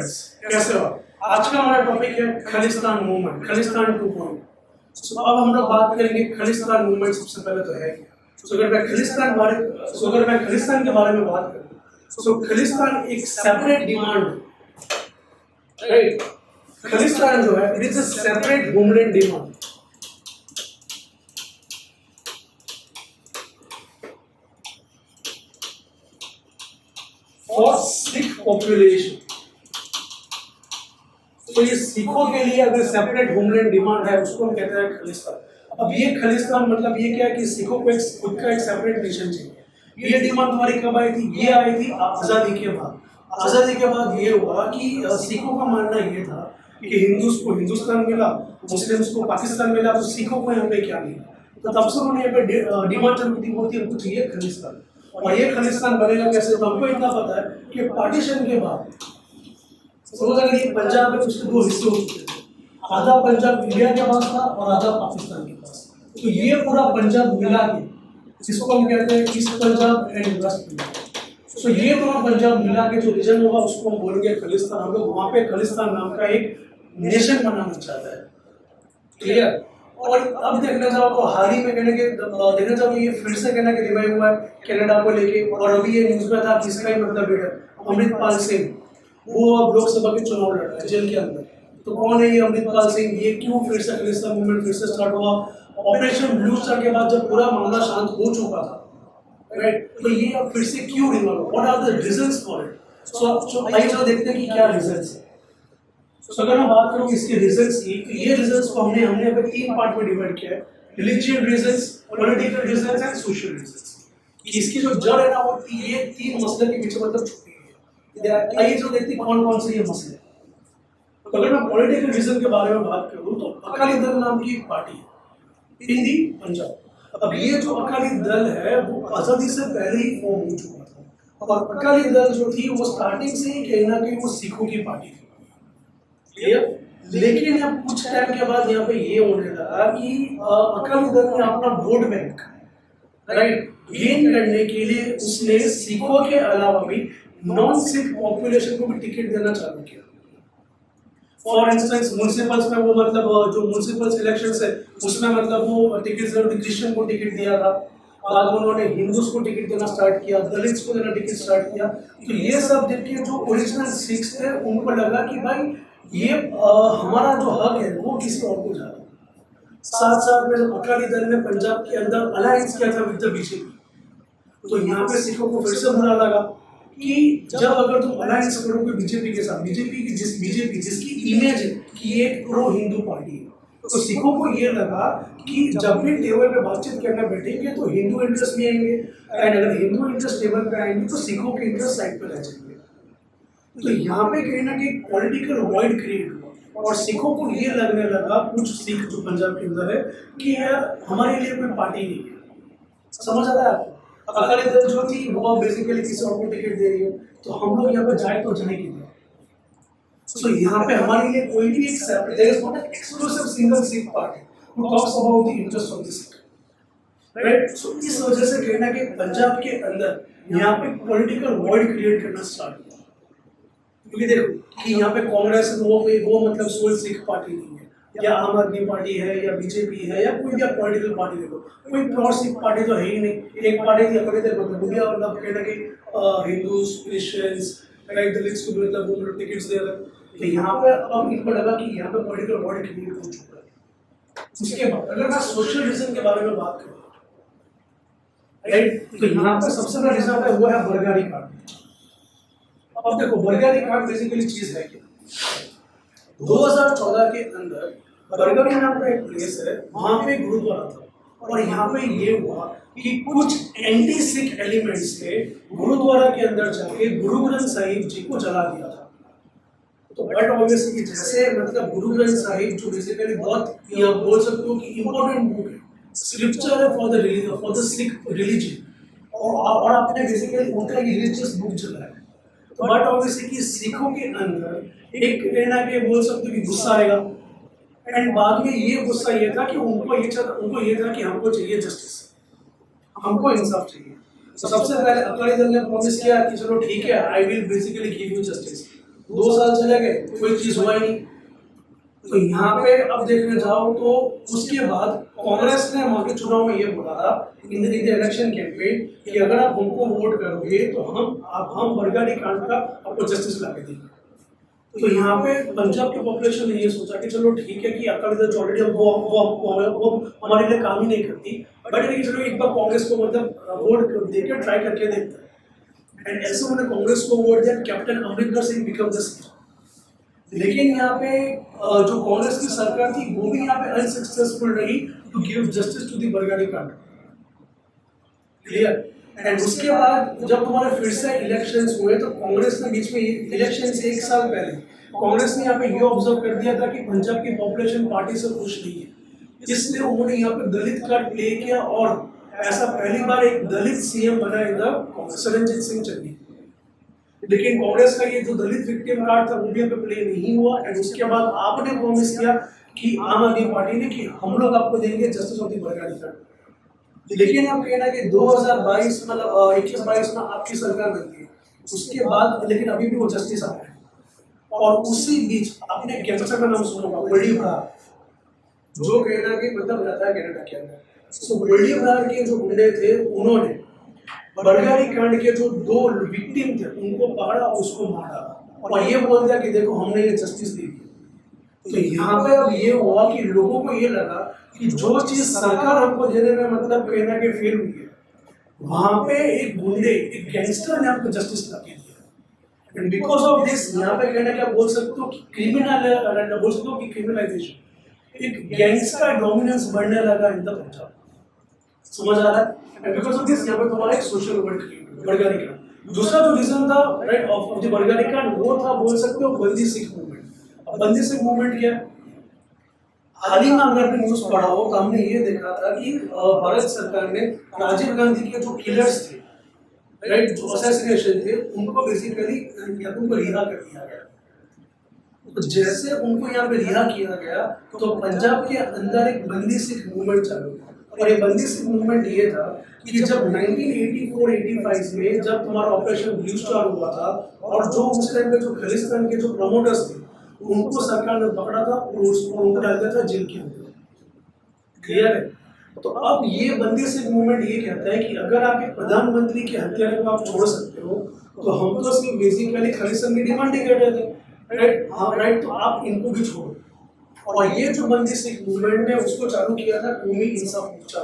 Friends, कैसे हो? आज का हमारा टॉपिक है खालिस्तान मूवमेंट, खालिस्तान 2.0। सो अब हम लोग बात करेंगे खालिस्तान मूवमेंट। सबसे पहले तो है क्या? अगर मैं खालिस्तान के बारे में बात करूं, सो खालिस्तान एक सेपरेट डिमांड है, राइट? खालिस्तान जो है, it is a separate homeland demand for Sikh population. तो ये सिखों के लिए अगर सेपरेट होमलैंड डिमांड है, उसको हम कहते हैं खालिस्तान। अब ये खालिस्तान मतलब ये क्या है कि सिखों को एक खुद का एक सेपरेट नेशन चाहिए। ये डिमांड तुम्हारी कब आई थी? ये आई थी आजादी के बाद। आजादी के बाद ये हुआ कि सिखों का मानना ये था कि हिंदूज को हिंदुस्तान मिला, मुस्लिम्स को पाकिस्तान मिला, तो सिखों को यहाँ पे क्या मिला? तो तब से उन्होंने यहाँ पे डिमांड चलती थी, बोलती हमको चाहिए खालिस्तान। और ये खालिस्तान बनेगा कैसे? तो हमको इतना पता है कि पार्टीशन के बाद सपोज अगर ये पंजाब है, उसके दो हिस्से हो चुके थे। आधा पंजाब इंडिया के पास था और आधा पाकिस्तान के पास। तो ये पूरा पंजाब मिला के, जिसको हम कहते हैं east Punjab and west Punjab. तो ये पूरा पंजाब मिला के जो रीजन होगा, उसको हम बोलेंगे खालिस्तान। हम लोग वहाँ पे खालिस्तान नाम का एक नेशन बनाना चाहता है, क्लियर? और अब देखना चाहो तो हाल ही में देखना चाहो ये फिर से कहना कि रिवाइव हुआ है कनाडा को लेके। और अभी ये न्यूज में था कि इसका ही मतलब बेटा अमृतपाल सिंह, वो अब लोकसभा के चुनाव लड़ रहा है जेल के अंदर। तो कौन है ये अमृतपाल सिंह? ये क्यों फिर से खालिस्तान मूवमेंट फिर से स्टार्ट हुआ? ऑपरेशन ब्लू स्टार के बाद जब पूरा मामला शांत हो चुका था, राइट? तो ये अब फिर से क्यों revolve? What are the reasons for it? So आइए चलो देखते हैं कि क्या रीजंस है। तो अगर मैं बात करूं इसके रीजंस की, तो ये रीजंस को हमने अभी तीन पार्ट में डिवाइड किया है: religious reasons, political reasons and social reasons. इसकी जो जड़ है ना, वो ये तीन मसले के पीछे मतलब छुपी है। आइए जो देखते हैं कौन कौन से ये मसले। तो अगर मैं पॉलिटिकल रीजन के बारे में बात करूं, तो अकाली दल नाम की एक पार्टी है हिंदी पंजाब। अब ये जो अकाली दल है, वो आजादी से पहले ही फॉर्म हो चुका था। और अकाली दल जो थी, वो स्टार्टिंग से ही कहीं ना कहीं वो सिखों की पार्टी थी, लेकिन अब कुछ टाइम के बाद यहाँ पे ये होने लगा कि अकाली दल ने अपना वोट बैंक, राइट, गेन करने के लिए उसने सिखों के अलावा भी नॉन सिख पॉपुलेशन को भी टिकट देना चालू किया। फॉर इंस्टेंस म्युनिसिपल्स में वो मतलब जो म्युनिसिपल्स इलेक्शंस है, उसमें मतलब वो टिकट क्रिश्चियन को टिकट दिया था। बाद में उन्होंने हिंदूज को टिकट देना स्टार्ट किया, दलित्स को देना टिकट स्टार्ट किया। तो ये सब देख के जो ओरिजिनल सिख्स थे, उनको लगा कि भाई ये हमारा जो हक है वो किसी और को जा रहा है। साथ साथ में जब अकाली दल ने पंजाब के अंदर अलायंस किया था विद द बीजेपी, तो यहाँ पे सिखों को फिर से बुरा लगा कि जब अगर तुम अलायंस करोगे बीजेपी के साथ, बीजेपी जिसकी इमेज है कि ये एक प्रो हिंदू पार्टी है, तो सिखों को ये लगा कि जब भी टेबल पे बातचीत करने बैठेंगे तो हिंदू इंटरेस्ट भी आएंगे, एंड अगर हिंदू इंटरेस्ट टेबल पे आएंगे तो सिखों के इंटरेस्ट साइड पे रह जाएंगे। तो यहाँ पे कहीं ना कहीं पॉलिटिकल वॉइड क्रिएट हुआ और सिखों को ये लगने लगा, कुछ सिख जो पंजाब के अंदर है, कि यार हमारे लिए कोई पार्टी नहीं है। समझ आ रहा है आपको? अकाली दल जो थी वो बेसिकली किसी और को टिकट दे रही है, तो हम लोग यहाँ पे जाए तो जाने की। सो यहाँ पे हमारे लिए कोई भी एक separate, there is not an exclusive single Sikh party who talks about the interest of the Sikh, right? So इस वजह से कहना कि पंजाब के अंदर यहाँ पे पॉलिटिकल वॉइड क्रिएट करना स्टार्ट हुआ। क्योंकि देखो कि यहाँ पे कांग्रेस वो मतलब सोल सिख पार्टी नहीं है, या आम आदमी पार्टी है, या बीजेपी है, या कोई भी पॉलिटिकल पार्टी देखो, कोई प्योर सिख पार्टी तो है ही नहीं। एक पार्टी थी अकाली दल, मतलब बुढ़िया मतलब कहना कि हिंदूज, क्रिश्चियंस, राइट, दलित्स को मतलब वो टिकट्स दे रहे। तो यहाँ पे अब इनको लगा कि यहाँ पे पॉलिटिकल बॉडी क्रिएट हो चुका है। उसके बाद अगर मैं सोशल रीजन के बारे में बात करूँ, राइट, तो यहाँ पे सबसे बड़ा रीजन है वो है बरगढ़ी कांड। अब देखो बरगढ़ी कांड बेसिकली चीज है क्या? 2014 के अंदर बरगढ़ी नाम का एक प्लेस है, वहां पे गुरुद्वारा था। और यहाँ पे ये हुआ कि कुछ एंटी सिख एलिमेंट्स ने गुरुद्वारा के अंदर जाके गुरु ग्रंथ साहिब जी को जला दिया था। तो बट ऑब्वियसली कि जैसे मतलब गुरु ग्रंथ साहिब जो बेसिकली बहुत या बोल सकते हो कि इम्पोर्टेंट बुक है, स्क्रिप्चर है फॉर द सिख रिलीजन, और आपने बेसिकली उनका रिलीजियस बुक जलाया है। तो बट ऑब्वियसली कि सिखों के अंदर एक कहना के बोल सकते हो कि गुस्सा आएगा। एंड बाद में ये गुस्सा ये था कि उनको ये था कि हमको चाहिए जस्टिस, हमको इंसाफ चाहिए। तो सबसे पहले अकाली दल ने प्रॉमिस किया कि चलो ठीक है, I will basically give you justice. 2 साल चले गए, कोई चीज हुआ ही नहीं। तो यहाँ पे अब देखने जाओ तो उसके बाद कांग्रेस ने वहां के चुनाव में ये बोला था इन द इलेक्शन कैंपेन कि अगर आप हमको वोट करोगे तो हम बरगढ़ी कांड का आपको जस्टिस ला के देंगे। तो यहाँ पे पंजाब की पॉपुलेशन ने ये सोचा कि चलो ठीक है कि अकाली दल ऑलरेडी वो हमारे लिए काम ही नहीं करती, बट चलो एक बार कांग्रेस को मतलब वोट देकर ट्राई करके देखते हैं। एंड ऐसे उन्होंने कांग्रेस को वोट दिया, captain Amarinder Singh become the CM. लेकिन यहाँ पे जो कांग्रेस की सरकार थी वो भी यहाँ पे अनसक्सेसफुल रही to give justice to the Bargari कांड। क्लियर? एंड उसके बाद जब तुम्हारे फिर से इलेक्शंस हुए तो कांग्रेस ने बीच में इलेक्शन से 1 साल पहले कांग्रेस ने यहाँ पे ये ऑब्जर्व कर दिया था कि पंजाब की पॉपुलेशन पार्टी से खुश नहीं है, इसलिए उन्होंने यहाँ पे दलित कार्ड प्ले किया और ऐसा पहली बार एक दलित सीएम बना इधर सरनजीत सिंह चन्नी। लेकिन कांग्रेस का ये जो दलित विक्टिम कार्ड था वो भी यहाँ पे प्ले नहीं हुआ। एंड उसके बाद आपने प्रॉमिस किया कि आम आदमी पार्टी ने कि हम लोग आपको देंगे जस्टिस ऑफ द बरगढ़ी कांड। लेकिन आप कहना कि 2022 मतलब 21-22 में आपकी सरकार बनती है, उसके बाद लेकिन अभी भी वो जस्टिस आ रहा है। और उसी बीच आपने गैंगस्टर का नाम सुना होगा, गोल्डी बरार, जो कहना कि मतलब रहता है कनाडा के अंदर। सो गोल्डी बरार के जो गुंडे थे उन्होंने बरगढ़ी कांड के जो 2 विक्टिम थे उनको पकड़ा और उसको मारा और ये बोल दिया कि देखो हमने ये जस्टिस दी। तो यहाँ पे अब ये हुआ कि लोगों को ये लगा कि जो चीज सरकार हमको देने में मतलब कहना कि फेल हुई है, वहां पे एक गुंडे एक गैंगस्टर ने आपको जस्टिस ला के दिया। एंड बिकॉज ऑफ दिस यहाँ पे कहना क्या बोल सकते हो कि बोल सकते हो कि क्रिमिनलाइजेशन, एक गैंग्स का डोमिनेंस बढ़ने लगा इन द पंजाब। समझ आ रहा है? एंड बिकॉज ऑफ दिस यहाँ पे तुम्हारा एक सोशल मूवमेंट क्रिएट बरगढ़ी कांड। दूसरा जो रीजन था राइट ऑफ द बरगढ़ी कांड वो था बोल सकते हो बंदी सिख मूवमेंट। बंदी सिख मूवमेंट क्या है? हाल ही में अगर आपने न्यूज पढ़ा हो तो हमने ये देखा था कि भारत सरकार ने राजीव गांधी के जो किलर्स थे राइट जो असैसिनेशन थे उनको बेसिकली उनको रिहा कर दिया गया। तो जैसे उनको यहाँ पे रिहा किया गया तो पंजाब के अंदर एक बंदी सिख मूवमेंट चालू हुआ। और ये बंदी सिख मूवमेंट ये था कि जब 1984-85 में जब तुम्हारा ऑपरेशन ब्लू स्टार हुआ था और जो उस टाइम पे जो खालिस्तान के जो प्रमोटर्स थे उनको सरकार ने पकड़ा था और उनको डाल दिया था जेल के अंदर। क्लियर है? तो अब ये बंदी सिख मूवमेंट ये कहता है कि अगर आप एक प्रधानमंत्री के हत्यारे को आप छोड़ सकते हो तो हम तो सिर्फ बेसिकली खालिस्तान की डिमांड ही कर रहे थे राइट। हाँ राइट, तो आप इनको भी छोड़ो। और ये जो बंदी सिख मूवमेंट ने उसको चालू किया था कौमी इंसाफ मोर्चा।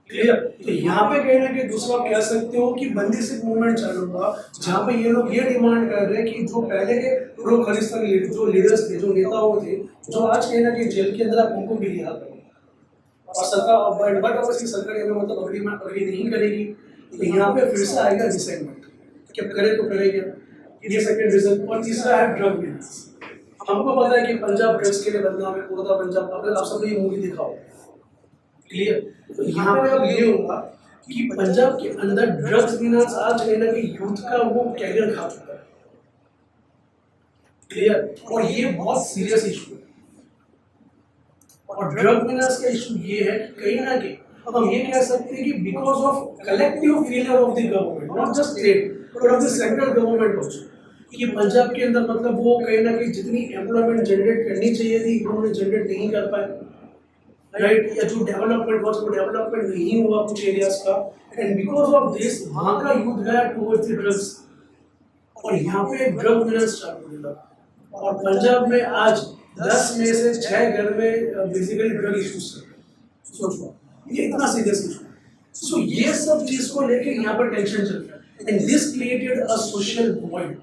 क्लियर? तो यहाँ पे कहना कि दूसरा आप कह सकते हो कि बंदी सिख मूवमेंट चालू हुआ जहाँ पे ये लोग ये डिमांड कर रहे हैं कि जो पहले के प्रो खालिस्तानी जो लीडर्स थे जो नेताओं थे जो आज कहना कि जेल के अंदर आप उनको भी रिहा करो। और सरकार बट ऑब्वियसली सरकार ये मतलब अग्री नहीं करेगी। तो यहाँ पे फिर से आएगा डिसेंटमेंट कि अब करे तो करेगा। ये सेकंड रीजन। और तीसरा है ड्रग बिजनेस। हमको पता है कि पंजाब ड्रग्स के लिए बदनाम है, पूरा पंजाब आप सबने ये मूवी देखा होगा। क्लियर? तो यहाँ पे अब ये होगा कि पंजाब के अंदर ड्रग्स बिजनेस आज कहीं ना कहीं यूथ का वो कैरियर खा चुका है। क्लियर? और ये बहुत सीरियस इशू है। और ड्रग बिजनेस का इशू ये है कि कहीं ना कहीं हम ये कह सकते हैं कि because of collective failure of the government, not just state but of the central government also, कि पंजाब के अंदर मतलब वो कहीं ना कहीं जितनी एम्प्लॉयमेंट जनरेट करनी चाहिए थी उन्होंने जनरेट नहीं कर पाए राइट। या जो डेवलपमेंट हुआ वो डेवलपमेंट नहीं हुआ कुछ एरियाज का। एंड बिकॉज ऑफ दिस वहाँ का यूथ गया टुवर्ड्स द ड्रग्स और यहाँ पे ड्रग बिजनेस चालू होने लगा। और पंजाब में आज 10 में से 6 घर में बेसिकली ड्रग इश्यूज है। सोचो ये इतना सीरियस इशू। सो ये सब चीज को लेके यहाँ पर टेंशन चल रहा है। And this created a social void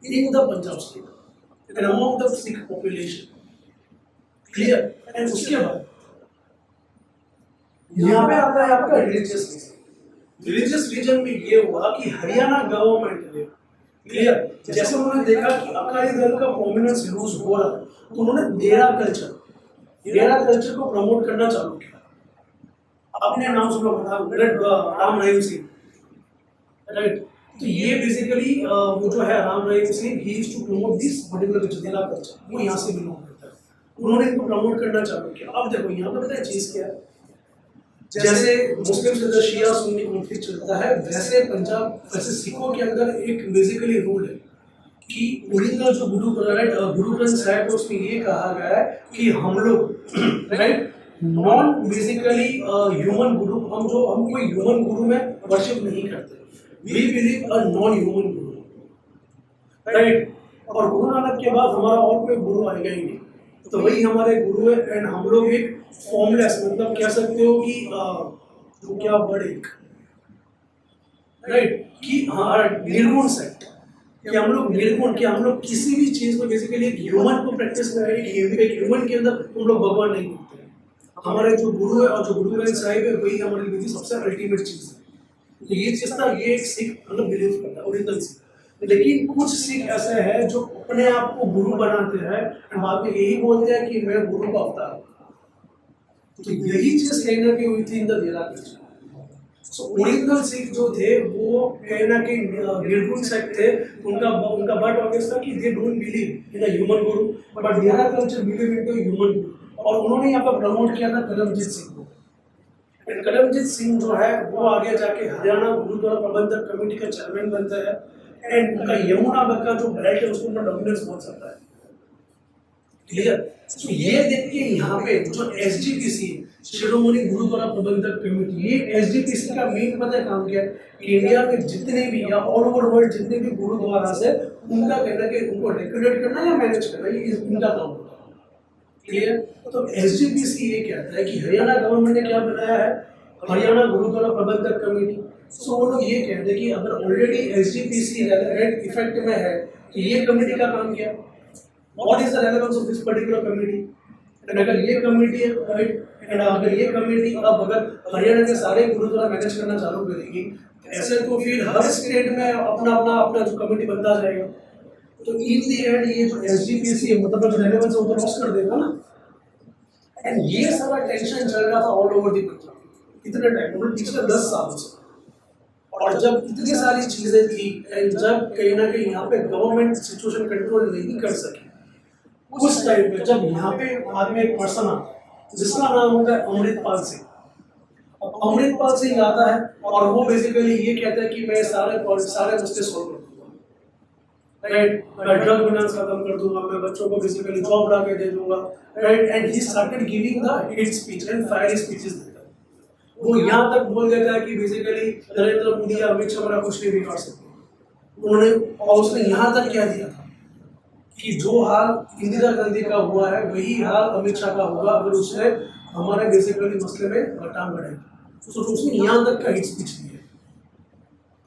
in the Punjab state and among the Sikh population. Clear? And उसके बाद यहाँ पे आता है आपका रिलीजियस रीजन। रिलीजियस रीजन में ये हुआ कि हरियाणा गवर्नमेंट ने क्लियर जैसे उन्होंने देखा कि अकाली दल का प्रोमिनेंस लूज हो रहा तो उन्होंने डेरा कल्चर को प्रमोट करना चालू किया। अपने नाम सुना था राम रहीम सिंह राइट। तो ये बेसिकली वो जो है Ram Rahim Singh he is to promote this particular dera culture, वो यहाँ से बिलोंग करता है। उन्होंने इनको प्रमोट करना चालू किया। अब देखो यहाँ पे पता है चीज क्या है, जैसे मुस्लिम से जो शिया सुन्नी कॉन्फ्लिक्ट चलता है, वैसे वैसे सिखों के अंदर एक बेसिकली रूल है कि ओरिजिनल जो गुरु ग्रंथ साहिब है उसमें ये कहा गया है कि हम लोग राइट नॉन बेसिकली ह्यूमन गुरु, हम कोई ह्यूमन गुरु में वर्शिप नहीं करते, we believe a non human guru, right. और गुरु नानक के बाद हमारा और कोई गुरु आएगा ही नहीं, तो वही हमारे गुरु है। एंड हम लोग एक फॉर्मलेस, मतलब कह सकते हो कि जो क्या वर्ड एक राइट कि हाँ निर्गुण सेक्ट, कि हम लोग निर्गुण, कि हम लोग किसी भी चीज को बेसिकली एक ह्यूमन को प्रैक्टिस कर रहे हैं, एक ह्यूमन के अंदर हम लोग भगवान नहीं देखते हैं। हमारे जो गुरु है और जो गुरु ग्रंथ साहिब है वही हमारे लिए सबसे अल्टीमेट चीज है। तो ये चीज था, ये एक सिख मतलब बिलीव करता है ओरिजिनल सिख। लेकिन कुछ सिख ऐसे हैं जो अपने आप को गुरु बनाते हैं और बाद में यही बोलते हैं कि मैं गुरु का अवतार हूं। तो यही चीज कहीं ना कहीं हुई थी in the Dera culture. So original Sikh जो थे वो कहीं ना कहीं निर्गुण सेक्ट थे। उनका बट ऑब्वियस था कि they don't believe in a human guru, but dera culture believe in a human guru. और उन्होंने यहाँ पर प्रमोट किया था करमजीत सिंह को। करमजीत सिंह जो है वो आगे जाके हरियाणा गुरुद्वारा प्रबंधक कमेटी का चेयरमैन बनता है। एंड उनका यमुना का जो बेल्ट है उसको डोमिनेंस बहुत सकता है, क्लियर। तो ये देख के यहाँ पे जो एसजीपीसी शिरोमणि गुरुद्वारा प्रबंधक कमेटी, ये एसजीपीसी का मेन पता काम क्या है कि इंडिया में जितने भी या ऑल ओवर वर्ल्ड जितने भी गुरुद्वारा है उनका कहना कि उनको रेगुलेट करना या मैनेज करना, ये इनका काम होता है, क्लियर। तो एसजीपीसी ये कहता है कि हरियाणा गवर्नमेंट ने क्या बनाया है, हरियाणा गुरुद्वारा प्रबंधक कमेटी। सो वो लोग ये कहते हैं कि अगर ऑलरेडी एसजीपीसी रेलेवेंट इफेक्ट में है तो ये कमेटी का काम क्या, what is the relevance of this particular committee. And अगर ये कमेटी है राइट, एंड अगर ये कमेटी अब अगर हरियाणा के सारे गुरुद्वारा मैनेज करना चालू करेगी ऐसे तो फिर हर स्टेट में अपना जो कमेटी बनता जाएगा। तो इन दी एंड ये जो एसजीपीसी है मतलब जो रेलेवेंस है वो तो लॉस कर देगा ना। एंड ये सारा टेंशन चल रहा था ऑल ओवर द कंट्री कितने टाइम मतलब पिछले 10 साल से। और जब इतनी सारी चीजें थी एंड जब कहीं ना कहीं यहाँ पे गवर्नमेंट सिचुएशन कंट्रोल नहीं कर सकी, उस टाइम पे जब यहाँ पे बाद में एक पर्सन आता है जिसका नाम होता है अमृतपाल सिंह। अब अमृतपाल सिंह आता है और वो बेसिकली ये कहता है कि मैं सारे मसले सॉल्व कर दूंगा, राइट, मैं ड्रग फाइनेंस खत्म कर दूंगा, मैं बच्चों को बेसिकली जॉब ला के दे दूंगा, right. And he started giving the hate speech and fire speeches देता है। वो यहाँ तक बोल देता है कि बेसिकली नरेंद्र मोदी या अमित शाह हमारा कुछ नहीं बिगाड़ सकते उन्होंने। और उसने यहाँ तक क्या दिया था कि जो हाल इंदिरा गांधी का हुआ है वही हाल अमित शाह का होगा अगर उसने हमारे बेसिकली मसले में घटाम बढ़ाई। तो उसने यहाँ तक का हिट स्पीच दिया,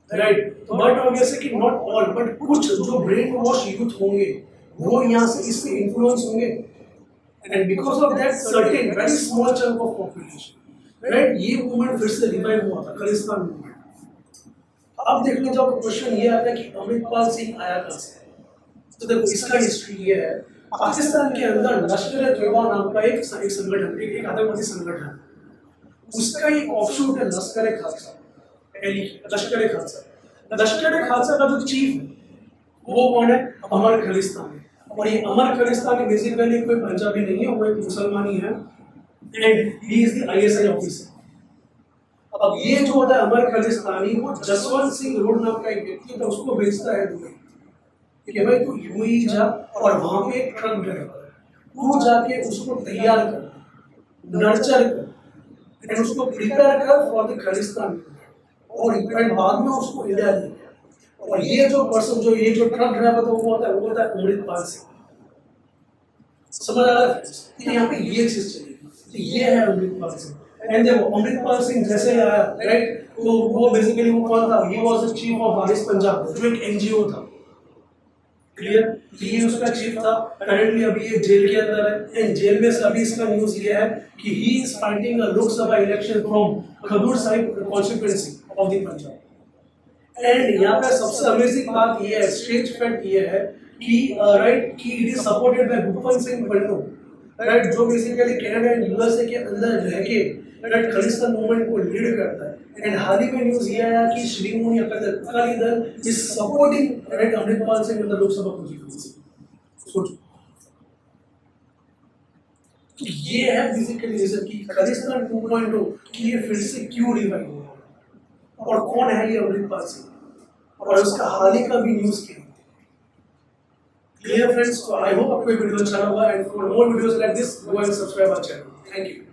राइट। बट ऑब्वियसली कि नॉट ऑल, बट कुछ जो ब्रेन वॉश यूथ होंगे वो यहाँ से इससे इन्फ्लुएंस होंगे। And because of that certain very small chunk of population, right, ये मूवमेंट फिर से रिवाइव हुआ था, खालिस्तान मूवमेंट। अब देखने जाओ क्वेश्चन ये आता है कि अमृतपाल सिंह आया कहाँ से। तो देखो इसका हिस्ट्री ये है, पाकिस्तान के अंदर लश्कर-ए-तोयबा नाम का एक संगठन, एक आतंकवादी संगठन, उसका एक ऑफशूट है लश्कर-ए-खालसा। लश्कर-ए-खालसा का जो चीफ है वो कौन है, अमर खालिस्तानी। और ये अमर खालिस्तानी बेसिकली कोई पंजाबी नहीं है, वो एक मुसलमानी है and he is the ISI officer. अब ये जो होता है अमर खालिस्तानी, वो जसवंत सिंह रोड नाम का एक व्यक्ति था, उसको भेजता है दुबई कि भाई तू यूएई जा और वहां पे एक ट्रक ड्राइवर तू जाके उसको तैयार कर, नर्चर कर एंड उसको प्रिपेयर कर फॉर द खालिस्तान और बाद में उसको इंडिया ले। और ये जो पर्सन जो ये जो ट्रक ड्राइवर था वो होता है अमृतपाल सिंह। समझ आ रहा है? तो यहाँ पे ये चीज चलेगी, तो ये है अमृतपाल सिंह। एंड देखो अमृतपाल सिंह जैसे आया राइट, तो वो बेसिकली वो कौन था, he was the chief of Waris Punjab जो एक एनजीओ था, क्लियर। ये उसका चीफ था। करंटली अभी ये जेल के अंदर है एंड जेल में से अभी इसका न्यूज ये है कि he is fighting a Lok Sabha election from Khadoor Sahib constituency of the Punjab. And यहाँ पे सबसे अमेजिंग बात ये है, स्ट्रेंज फैक्ट ये है कि राइट कि it is supported by Bhupendra Singh Pannu, right, जो बेसिकली कनाडा एंड यूएसए के अंदर रह के राइट खालिस्तान मूवमेंट को लीड करता है। एंड हाल ही में न्यूज ये आया कि श्रीमोनी Akali Dal is supporting right Amritpal Singh in the Lok Sabha constituency. सोचो, तो ये है बेसिकली रीजन कि खालिस्तान 2.0 कि ये फिर से क्यों रिवाइव हुआ और कौन है ये अमृतपाल सिंह और उसका हाल ही का भी न्यूज क्या है। क्लियर फ्रेंड्स, तो आई होप आपको ये वीडियो अच्छा लगा and for more videos like this go and subscribe our channel. Thank you.